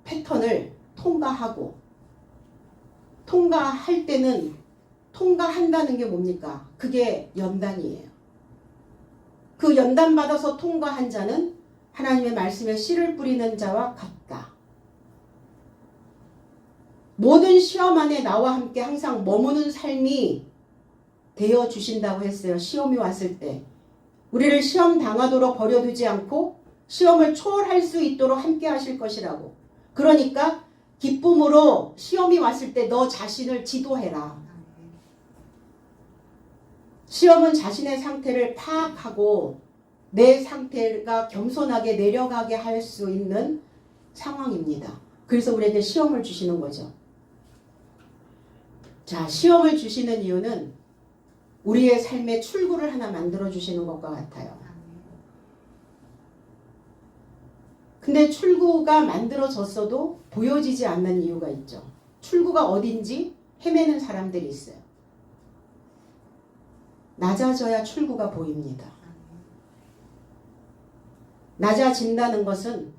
A: 패턴을 통과할 때는 통과한다는 게 뭡니까? 그게 연단이에요. 그 연단 받아서 통과한 자는 하나님의 말씀에 씨를 뿌리는 자와 같다. 모든 시험 안에 나와 함께 항상 머무는 삶이 되어 주신다고 했어요. 시험이 왔을 때 우리를 시험 당하도록 버려두지 않고 시험을 초월할 수 있도록 함께 하실 것이라고. 그러니까 기쁨으로 시험이 왔을 때 너 자신을 지도해라. 시험은 자신의 상태를 파악하고 내 상태가 겸손하게 내려가게 할 수 있는 상황입니다. 그래서 우리에게 시험을 주시는 거죠. 자, 시험을 주시는 이유는 우리의 삶의 출구를 하나 만들어 주시는 것과 같아요. 근데 출구가 만들어졌어도 보여지지 않는 이유가 있죠. 출구가 어딘지 헤매는 사람들이 있어요. 낮아져야 출구가 보입니다. 낮아진다는 것은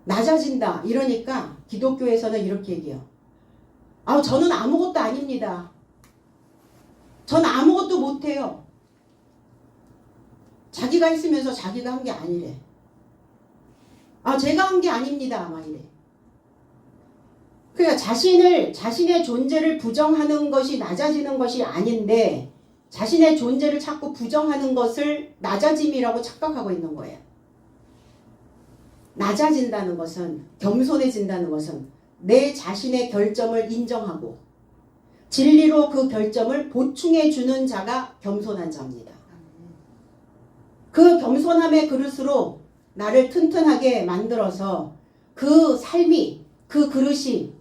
A: 낮아진다 이러니까 기독교에서는 이렇게 얘기해요. 저는 아무것도 아닙니다. 저는 아무것도 못해요. 자기가 했으면서 자기가 한 게 아니래. 제가 한 게 아닙니다. 막 이래. 그러니까 자신의 존재를 부정하는 것이 낮아지는 것이 아닌데 자신의 존재를 자꾸 부정하는 것을 낮아짐이라고 착각하고 있는 거예요. 낮아진다는 것은, 겸손해진다는 것은 내 자신의 결점을 인정하고 진리로 그 결점을 보충해 주는 자가 겸손한 자입니다. 그 겸손함의 그릇으로 나를 튼튼하게 만들어서 그 삶이, 그 그릇이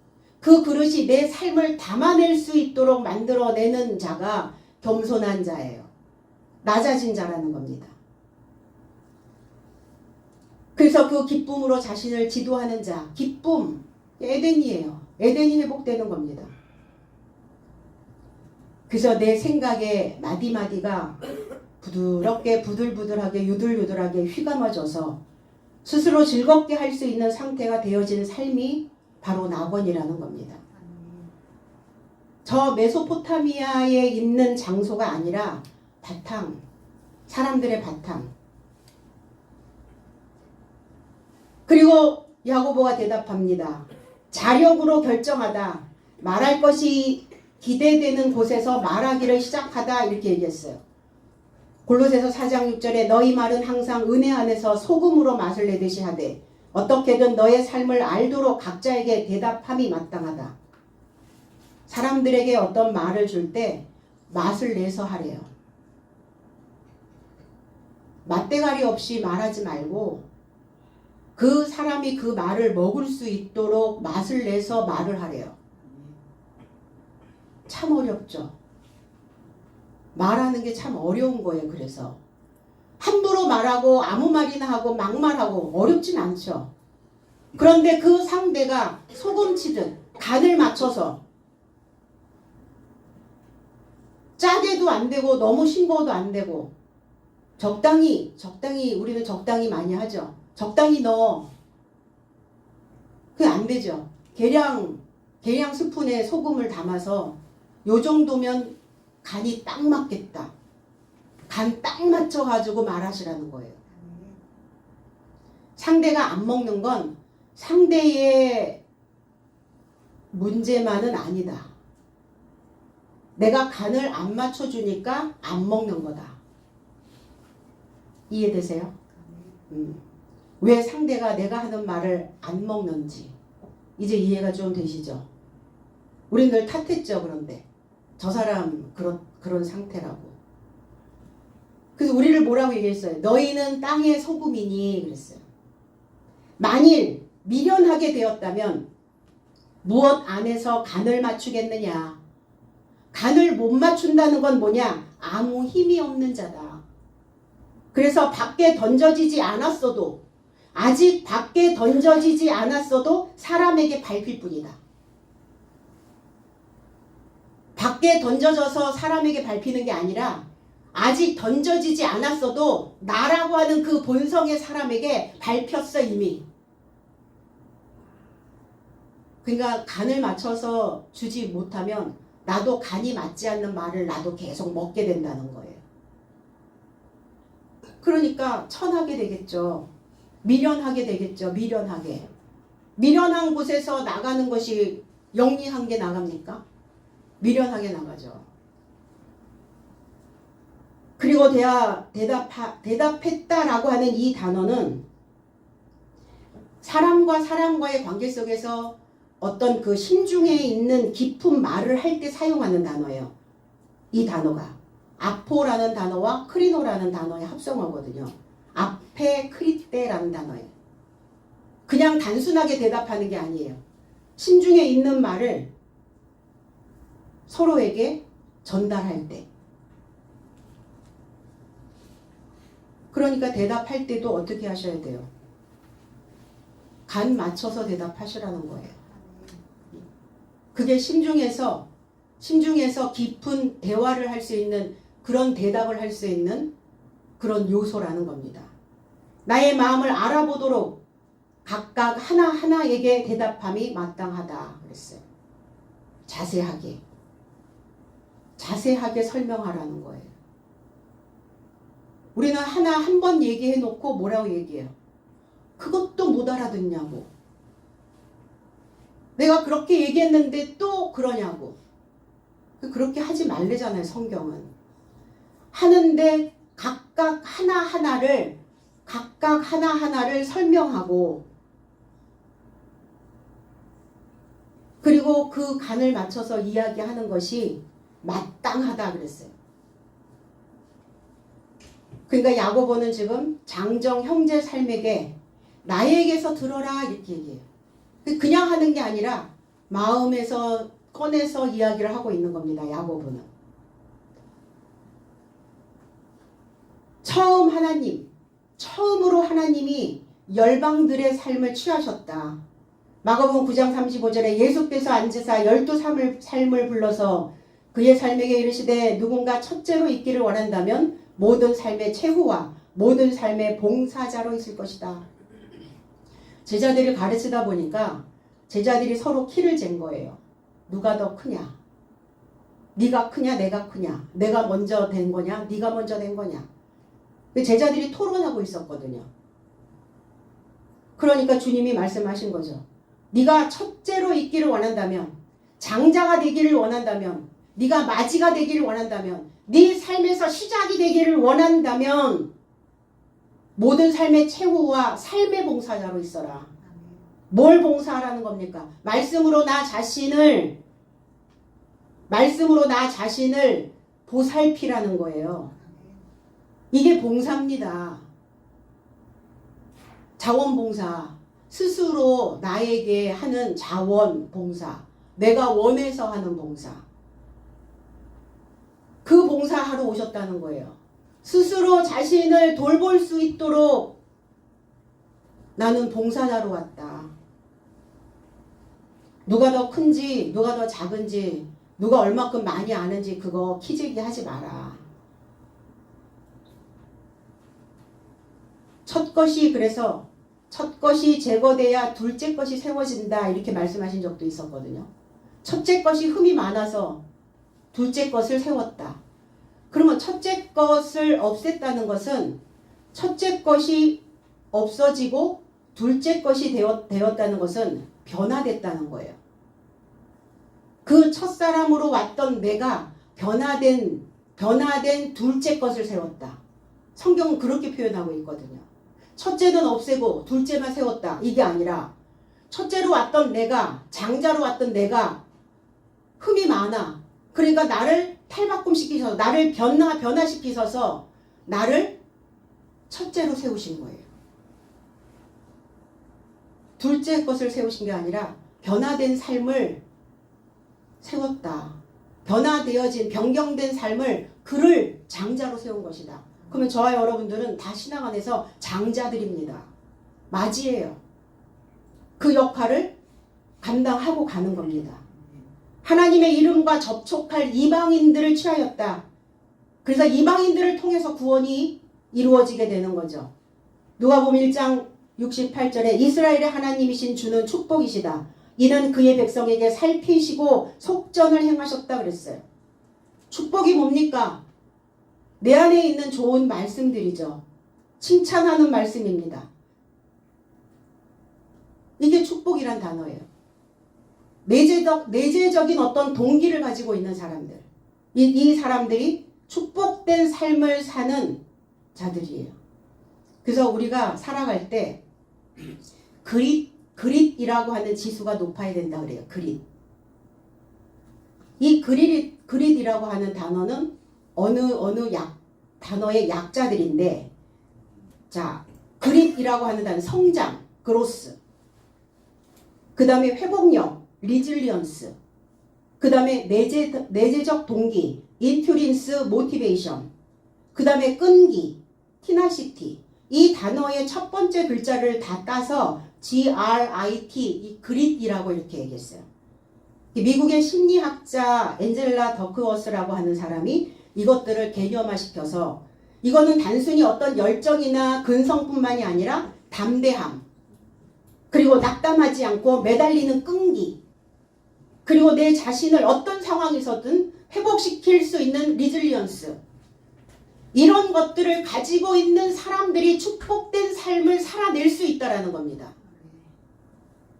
A: 내 삶을 담아낼 수 있도록 만들어내는 자가 겸손한 자예요. 낮아진 자라는 겁니다. 그래서 그 기쁨으로 자신을 지도하는 자, 기쁨, 에덴이에요. 에덴이 회복되는 겁니다. 그래서 내 생각의 마디마디가 부드럽게 부들부들하게 유들유들하게 휘감아져서 스스로 즐겁게 할 수 있는 상태가 되어진 삶이 바로 낙원이라는 겁니다. 저 메소포타미아에 있는 장소가 아니라 바탕, 사람들의 바탕. 그리고 야고보가 대답합니다. 자력으로 결정하다. 말할 것이 기대되는 곳에서 말하기를 시작하다 이렇게 얘기했어요. 골로새서 4장 6절에 너희 말은 항상 은혜 안에서 소금으로 맛을 내듯이 하되 어떻게든 너의 삶을 알도록 각자에게 대답함이 마땅하다. 사람들에게 어떤 말을 줄 때 맛을 내서 하래요. 맛대가리 없이 말하지 말고 그 사람이 그 말을 먹을 수 있도록 맛을 내서 말을 하래요. 참 어렵죠. 말하는 게 참 어려운 거예요. 그래서 함부로 말하고 아무 말이나 하고 막말하고 어렵진 않죠. 그런데 그 상대가 소금치듯 간을 맞춰서 짜게도 안 되고 너무 싱거워도 안 되고 적당히 우리는 적당히 많이 하죠. 적당히 넣어. 그게 안 되죠. 계량 스푼에 소금을 담아서 요 정도면 간이 딱 맞겠다. 간 딱 맞춰가지고 말하시라는 거예요. 상대가 안 먹는 건 상대의 문제만은 아니다. 내가 간을 안 맞춰주니까 안 먹는 거다. 이해되세요? 왜 상대가 내가 하는 말을 안 먹는지 이제 이해가 좀 되시죠? 우린 늘 탓했죠. 그런데 저 사람 그런 상태라고. 그래서 우리를 뭐라고 얘기했어요? 너희는 땅의 소금이니 그랬어요. 만일 미련하게 되었다면 무엇 안에서 간을 맞추겠느냐? 간을 못 맞춘다는 건 뭐냐? 아무 힘이 없는 자다. 그래서 밖에 던져지지 않았어도 아직 밖에 던져지지 않았어도 사람에게 밟힐 뿐이다. 밖에 던져져서 사람에게 밟히는 게 아니라 아직 던져지지 않았어도 나라고 하는 그 본성의 사람에게 밟혔어 이미. 그러니까 간을 맞춰서 주지 못하면 나도 간이 맞지 않는 말을 나도 계속 먹게 된다는 거예요. 그러니까 천하게 되겠죠. 미련하게 되겠죠. 미련하게. 미련한 곳에서 나가는 것이 영리한 게 나갑니까? 미련하게 나가죠. 그리고 대답했다라고 하는 이 단어는 사람과 사람과의 관계 속에서 어떤 그 심중에 있는 깊은 말을 할 때 사용하는 단어예요. 이 단어가 아포라는 단어와 크리노라는 단어의 합성어거든요. 아페 크리테라는 단어예요. 그냥 단순하게 대답하는 게 아니에요. 심중에 있는 말을 서로에게 전달할 때. 그러니까 대답할 때도 어떻게 하셔야 돼요? 간 맞춰서 대답하시라는 거예요. 그게 심중에서 깊은 대화를 할 수 있는 그런 대답을 할 수 있는 그런 요소라는 겁니다. 나의 마음을 알아보도록 각각 하나하나에게 대답함이 마땅하다 그랬어요. 자세하게 설명하라는 거예요. 우리는 한 번 얘기해 놓고 뭐라고 얘기해요? 그것도 못 알아듣냐고. 내가 그렇게 얘기했는데 또 그러냐고. 그렇게 하지 말래잖아요, 성경은. 하는데 각각 하나하나를 설명하고 그리고 그 간을 맞춰서 이야기하는 것이 마땅하다 그랬어요. 그러니까 야고보는 지금 장정 형제 삶에게 나에게서 들어라 이렇게 얘기해요. 그냥 하는 게 아니라 마음에서 꺼내서 이야기를 하고 있는 겁니다. 야고보는. 처음으로 하나님이 열방들의 삶을 취하셨다. 마가복음 9장 35절에 예수께서 앉으사 12삶을 불러서 그의 삶에게 이르시되 누군가 첫째로 있기를 원한다면 모든 삶의 최후와 모든 삶의 봉사자로 있을 것이다. 제자들을 가르치다 보니까 제자들이 서로 키를 잰 거예요. 누가 더 크냐? 네가 크냐? 내가 크냐? 내가 먼저 된 거냐? 네가 먼저 된 거냐? 제자들이 토론하고 있었거든요. 그러니까 주님이 말씀하신 거죠. 네가 첫째로 있기를 원한다면, 장자가 되기를 원한다면, 네가 마지가 되기를 원한다면, 네 삶에서 시작이 되기를 원한다면 모든 삶의 최후와 삶의 봉사자로 있어라. 뭘 봉사하라는 겁니까? 말씀으로 나 자신을 보살피라는 거예요. 이게 봉사입니다. 자원봉사. 스스로 나에게 하는 자원봉사. 내가 원해서 하는 봉사. 그 봉사하러 오셨다는 거예요. 스스로 자신을 돌볼 수 있도록 나는 봉사자로 왔다. 누가 더 큰지, 누가 더 작은지, 누가 얼마큼 많이 아는지 그거 키재기 하지 마라. 첫 것이 제거돼야 둘째 것이 세워진다 이렇게 말씀하신 적도 있었거든요. 첫째 것이 흠이 많아서 둘째 것을 세웠다. 그러면 첫째 것을 없앴다는 것은 첫째 것이 없어지고 둘째 것이 되었다는 것은 변화됐다는 거예요. 그 첫사람으로 왔던 내가 변화된 둘째 것을 세웠다. 성경은 그렇게 표현하고 있거든요. 첫째는 없애고 둘째만 세웠다. 이게 아니라 첫째로 왔던 내가, 장자로 왔던 내가 흠이 많아. 그러니까 나를 탈바꿈시키셔서 나를 변화시키셔서 나를 첫째로 세우신 거예요. 둘째 것을 세우신 게 아니라 변화된 삶을 세웠다. 변경된 삶을 그를 장자로 세운 것이다. 그러면 저와 여러분들은 다 신앙 안에서 장자들입니다. 맞이에요. 그 역할을 감당하고 가는 겁니다. 하나님의 이름과 접촉할 이방인들을 취하였다. 그래서 이방인들을 통해서 구원이 이루어지게 되는 거죠. 누가복음 1장 68절에 이스라엘의 하나님이신 주는 축복이시다. 이는 그의 백성에게 살피시고 속전을 행하셨다 그랬어요. 축복이 뭡니까? 내 안에 있는 좋은 말씀들이죠. 칭찬하는 말씀입니다. 이게 축복이란 단어예요. 내재적인 어떤 동기를 가지고 있는 사람들. 이 사람들이 축복된 삶을 사는 자들이에요. 그래서 우리가 살아갈 때 그릿이라고 하는 지수가 높아야 된다 그래요. 그릿. 이 그릿이라고 하는 단어는 어느 단어의 약자들인데, 자, 그릿이라고 하는 단어 성장, 그로스. 그 다음에 회복력, 리질리언스. 그 다음에 내재적 동기, 인퓨린스, 모티베이션. 그 다음에 끈기, 티나시티. 이 단어의 첫 번째 글자를 다 따서 GRIT, 이 그릿이라고 이렇게 얘기했어요. 미국의 심리학자 엔젤라 더크워스라고 하는 사람이 이것들을 개념화시켜서 이거는 단순히 어떤 열정이나 근성뿐만이 아니라 담대함, 그리고 낙담하지 않고 매달리는 끈기, 그리고 내 자신을 어떤 상황에서든 회복시킬 수 있는 리질리언스, 이런 것들을 가지고 있는 사람들이 축복된 삶을 살아낼 수 있다는 겁니다.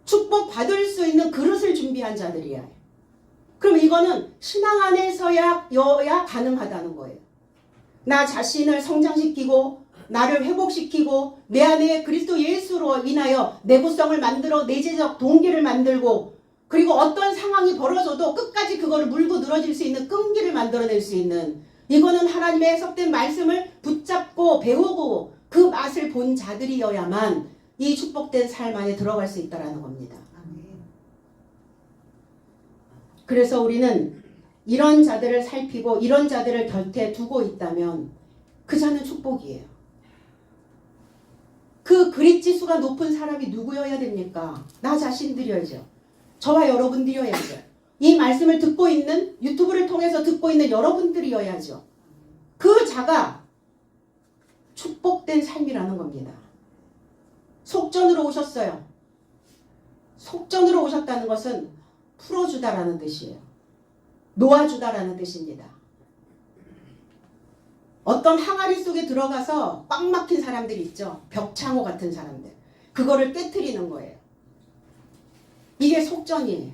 A: 축복받을 수 있는 그릇을 준비한 자들이야. 그럼 이거는 신앙 안에서야 가능하다는 거예요. 나 자신을 성장시키고 나를 회복시키고 내 안에 그리스도 예수로 인하여 내구성을 만들어 내재적 동기를 만들고, 그리고 어떤 상황이 벌어져도 끝까지 그거를 물고 늘어질 수 있는 끈기를 만들어낼 수 있는, 이거는 하나님의 해석된 말씀을 붙잡고 배우고 그 맛을 본 자들이어야만 이 축복된 삶 안에 들어갈 수 있다는 겁니다. 그래서 우리는 이런 자들을 살피고 이런 자들을 곁에 두고 있다면 그 자는 축복이에요. 그 그릿 지수가 높은 사람이 누구여야 됩니까? 나 자신들이어야죠. 저와 여러분들이어야죠. 이 말씀을 듣고 있는, 유튜브를 통해서 듣고 있는 여러분들이어야죠. 그 자가 축복된 삶이라는 겁니다. 속전으로 오셨어요. 속전으로 오셨다는 것은 풀어주다라는 뜻이에요. 놓아주다라는 뜻입니다. 어떤 항아리 속에 들어가서 꽉 막힌 사람들이 있죠. 벽창호 같은 사람들. 그거를 깨트리는 거예요. 이게 속전이에요.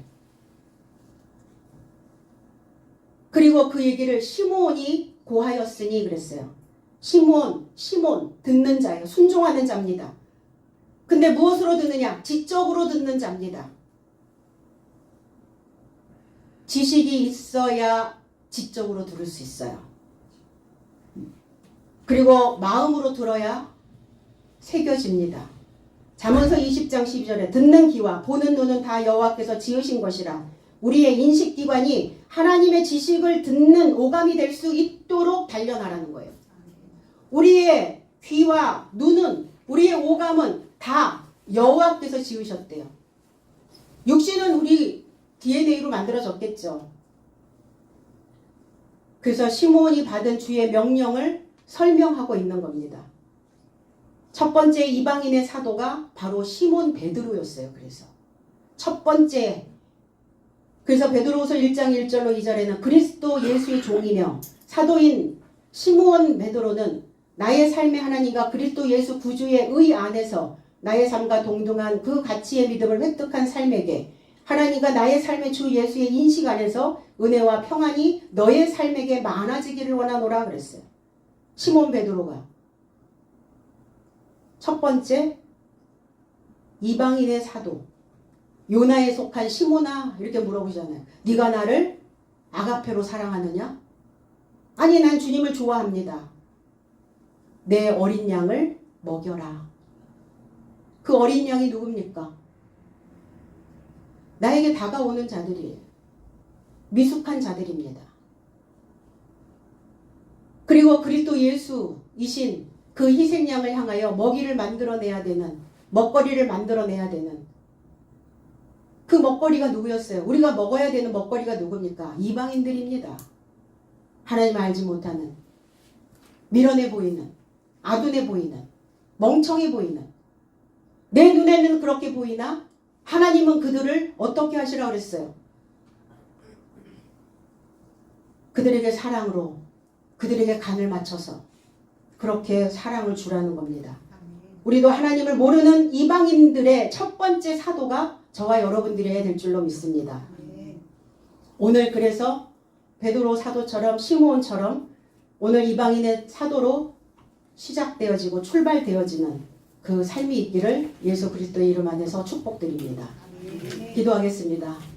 A: 그리고 그 얘기를 시므온이 고하였으니 그랬어요. 시므온, 듣는 자예요. 순종하는 자입니다. 근데 무엇으로 듣느냐? 지적으로 듣는 자입니다. 지식이 있어야 지적으로 들을 수 있어요. 그리고 마음으로 들어야 새겨집니다. 잠언서 20장 12절에 듣는 귀와 보는 눈은 다 여호와께서 지으신 것이라. 우리의 인식기관이 하나님의 지식을 듣는 오감이 될 수 있도록 단련하라는 거예요. 우리의 귀와 눈은, 우리의 오감은 다 여호와께서 지으셨대요. 육신은 우리 DNA로 만들어졌겠죠. 그래서 시므온이 받은 주의 명령을 설명하고 있는 겁니다. 첫 번째 이방인의 사도가 바로 시몬 베드로였어요. 그래서 첫 번째, 그래서 베드로후서 1장 1절로 2절에는 그리스도 예수의 종이며 사도인 시므온 베드로는 나의 삶의 하나님과 그리스도 예수 구주의 의 안에서 나의 삶과 동등한 그 가치의 믿음을 획득한 삶에게 하나님과 나의 삶의 주 예수의 인식 안에서 은혜와 평안이 너의 삶에게 많아지기를 원하노라 그랬어요. 시몬 베드로가 첫 번째 이방인의 사도, 요나에 속한 시몬아 이렇게 물어보잖아요. 네가 나를 아가페로 사랑하느냐? 아니, 난 주님을 좋아합니다. 내 어린 양을 먹여라. 그 어린 양이 누굽니까? 나에게 다가오는 자들이에요. 미숙한 자들입니다. 그리고 그리스도 예수이신 그 희생양을 향하여 먹이를 만들어내야 되는, 먹거리를 만들어내야 되는 그 먹거리가 누구였어요? 우리가 먹어야 되는 먹거리가 누굽니까? 이방인들입니다. 하나님 알지 못하는, 미련해 보이는, 아둔해 보이는, 멍청해 보이는, 내 눈에는 그렇게 보이나 하나님은 그들을 어떻게 하시라고 그랬어요? 그들에게 사랑으로, 그들에게 간을 맞춰서 그렇게 사랑을 주라는 겁니다. 우리도 하나님을 모르는 이방인들의 첫 번째 사도가 저와 여러분들이 해야 될 줄로 믿습니다. 오늘 그래서 베드로 사도처럼 시므온처럼 오늘 이방인의 사도로 시작되어지고 출발되어지는 그 삶이 있기를 예수 그리스도의 이름 안에서 축복드립니다. 기도하겠습니다.